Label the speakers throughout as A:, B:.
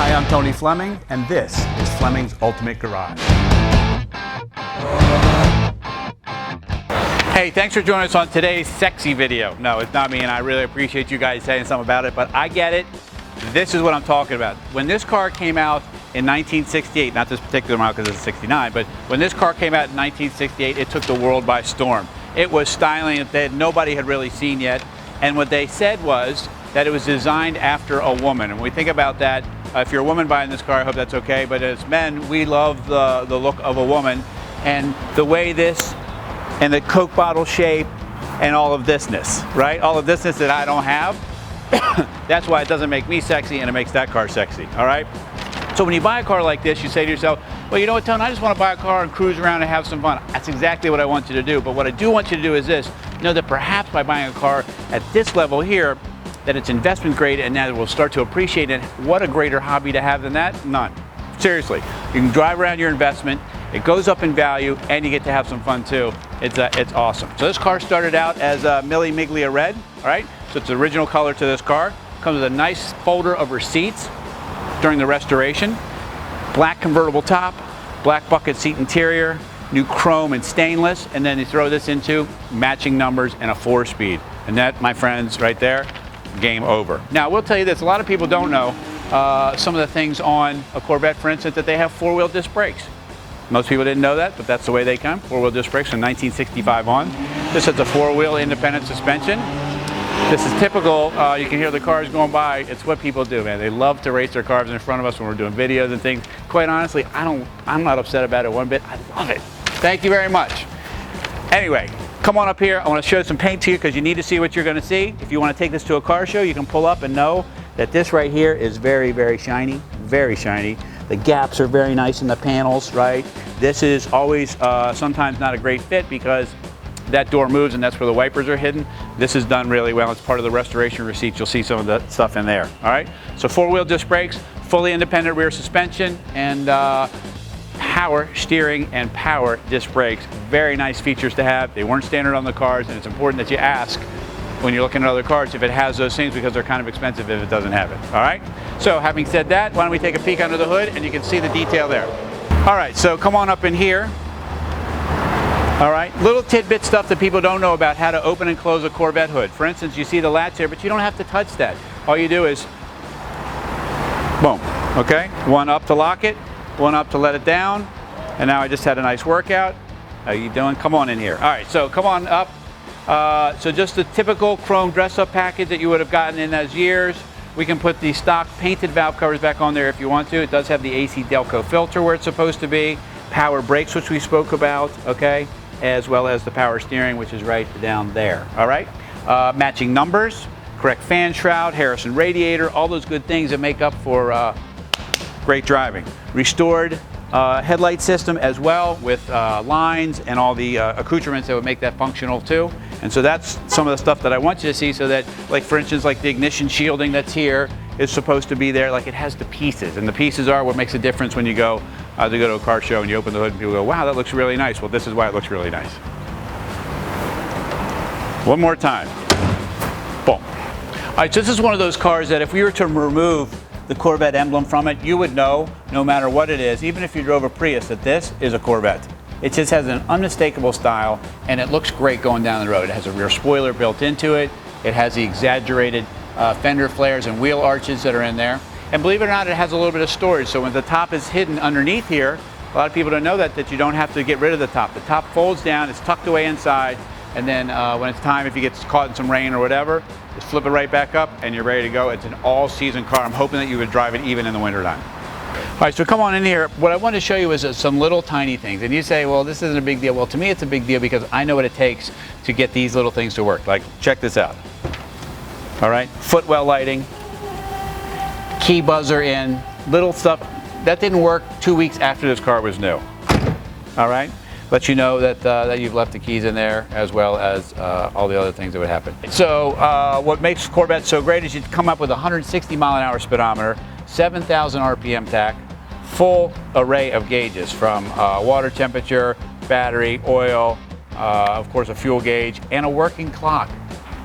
A: Hi, I'm Tony Fleming, and this is Fleming's Ultimate Garage. Hey, thanks for joining us on today's sexy video. No, it's not me, and I really appreciate you guys saying something about it, but I get it. This is what I'm talking about. When this car came out in 1968, not this particular model because it's a 69, but when this car came out in 1968, it took the world by storm. It was styling that nobody had really seen yet, and what they said was that it was designed after a woman. And when we think about that, if you're a woman buying this car, I hope that's okay, but as men, we love the look of a woman, and the way this, and the Coke bottle shape, and all of thisness, right? All of thisness that I don't have. That's why it doesn't make me sexy, and it makes that car sexy, all right? So when you buy a car like this, you say to yourself, well, you know what, Tone, I just want to buy a car and cruise around and have some fun. That's exactly what I want you to do. But what I do want you to do is this, know that perhaps by buying a car at this level here, that it's investment grade and that it will start to appreciate it. What a greater hobby to have than that? None. Seriously, you can drive around your investment, it goes up in value, and you get to have some fun too. It's awesome. So this car started out as Milli Miglia red, all right? So it's the original color to this car. Comes with a nice folder of receipts during the restoration. Black convertible top, black bucket seat interior, new chrome and stainless, and then you throw this into matching numbers and a 4-speed. And that, my friends, right there, game over. Now, I will tell you this, a lot of people don't know some of the things on a Corvette, for instance, that they have 4-wheel disc brakes. Most people didn't know that, but that's the way they come. 4-wheel disc brakes from 1965 on. This is a 4-wheel independent suspension. This is typical, you can hear the cars going by. It's what people do, man. They love to race their cars in front of us when we're doing videos and things. Quite honestly, I'm not upset about it one bit. I love it. Thank you very much. Anyway, come on up here. I want to show some paint to you because you need to see what you're going to see. If you want to take this to a car show, you can pull up and know that this right here is very, very shiny, very shiny. The gaps are very nice in the panels, right? This is always sometimes not a great fit because that door moves and that's where the wipers are hidden. This is done really well. It's part of the restoration receipts. You'll see some of the stuff in there, all right? So 4-wheel disc brakes, fully independent rear suspension, and power steering and power disc brakes. Very nice features to have. They weren't standard on the cars, and it's important that you ask when you're looking at other cars if it has those things because they're kind of expensive if it doesn't have it, all right? So having said that, why don't we take a peek under the hood and you can see the detail there. All right, so come on up in here. All right, little tidbit stuff that people don't know about how to open and close a Corvette hood. For instance, you see the latch here, but you don't have to touch that. All you do is, boom, okay? One up to lock it, one up to let it down, and now I just had a nice workout. How you doing? Come on in here. All right, so come on up. So just the typical chrome dress-up package that you would have gotten in those years. We can put the stock painted valve covers back on there if you want to. It does have the AC Delco filter where it's supposed to be. Power brakes, which we spoke about, okay? As well as the power steering, which is right down there, all right? Matching numbers, correct fan shroud, Harrison radiator, all those good things that make up for great driving. Restored headlight system as well with lines and all the accoutrements that would make that functional too. And so that's some of the stuff that I want you to see so that, like for instance, like the ignition shielding that's here is supposed to be there, like it has the pieces. And the pieces are what makes a difference when you go to a car show and you open the hood and people go, wow, that looks really nice. Well, this is why it looks really nice. One more time. Boom. All right, so this is one of those cars that if we were to remove the Corvette emblem from it, you would know, no matter what it is, even if you drove a Prius, that this is a Corvette. It just has an unmistakable style, and it looks great going down the road. It has a rear spoiler built into it. It has the exaggerated fender flares and wheel arches that are in there. And believe it or not, it has a little bit of storage. So when the top is hidden underneath here, a lot of people don't know that you don't have to get rid of the top. The top folds down, it's tucked away inside, and then when it's time, if you get caught in some rain or whatever, just flip it right back up and you're ready to go. It's an all-season car. I'm hoping that you would drive it even in the wintertime. All right, so come on in here. What I want to show you is some little tiny things. And you say, well, this isn't a big deal. Well, to me, it's a big deal because I know what it takes to get these little things to work. Like, check this out. All right, footwell lighting, key buzzer in, little stuff. That didn't work 2 weeks after this car was new. All right, let you know that you've left the keys in there as well as all the other things that would happen. So what makes Corvette so great is you come up with a 160 mile an hour speedometer, 7,000 RPM tach, full array of gauges from water temperature, battery, oil, of course a fuel gauge, and a working clock.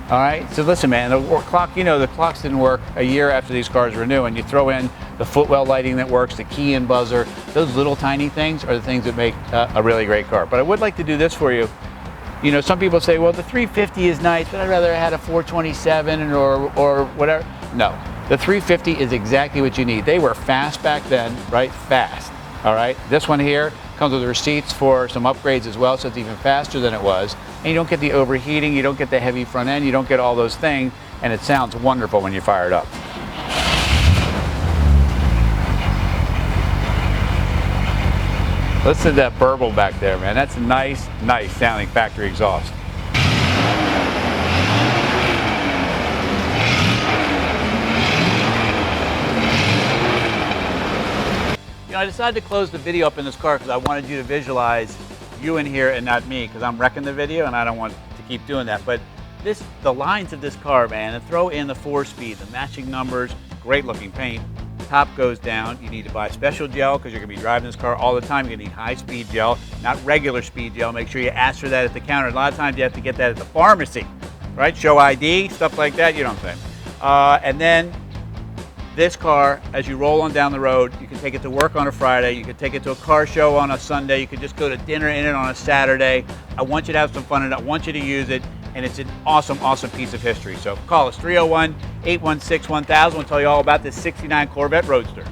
A: All right, so listen man, the clock, you know, the clocks didn't work a year after these cars were new, and you throw in the footwell lighting that works, the key and buzzer. Those little tiny things are the things that make a really great car. But I would like to do this for you. You know, some people say, well, the 350 is nice, but I'd rather have had a 427 or whatever. No, the 350 is exactly what you need. They were fast back then, right? Fast, all right? This one here comes with receipts for some upgrades as well, so it's even faster than it was. And you don't get the overheating, you don't get the heavy front end, you don't get all those things, and it sounds wonderful when you fire it up. Listen to that burble back there, man. That's nice, nice sounding factory exhaust. You know, I decided to close the video up in this car because I wanted you to visualize you in here and not me, because I'm wrecking the video and I don't want to keep doing that. But the lines of this car, man, and throw in the 4-speed, the matching numbers, great looking paint. Top goes down. You need to buy special gel because you're going to be driving this car all the time. You're going to need high-speed gel, not regular speed gel. Make sure you ask for that at the counter. A lot of times you have to get that at the pharmacy, right? Show ID, stuff like that, you know what I'm saying. And then this car, as you roll on down the road, you can take it to work on a Friday. You can take it to a car show on a Sunday. You can just go to dinner in it on a Saturday. I want you to have some fun in it. I want you to use it. And it's an awesome, awesome piece of history. So call us 301-816-1000. We'll tell you all about this '69 Corvette Roadster.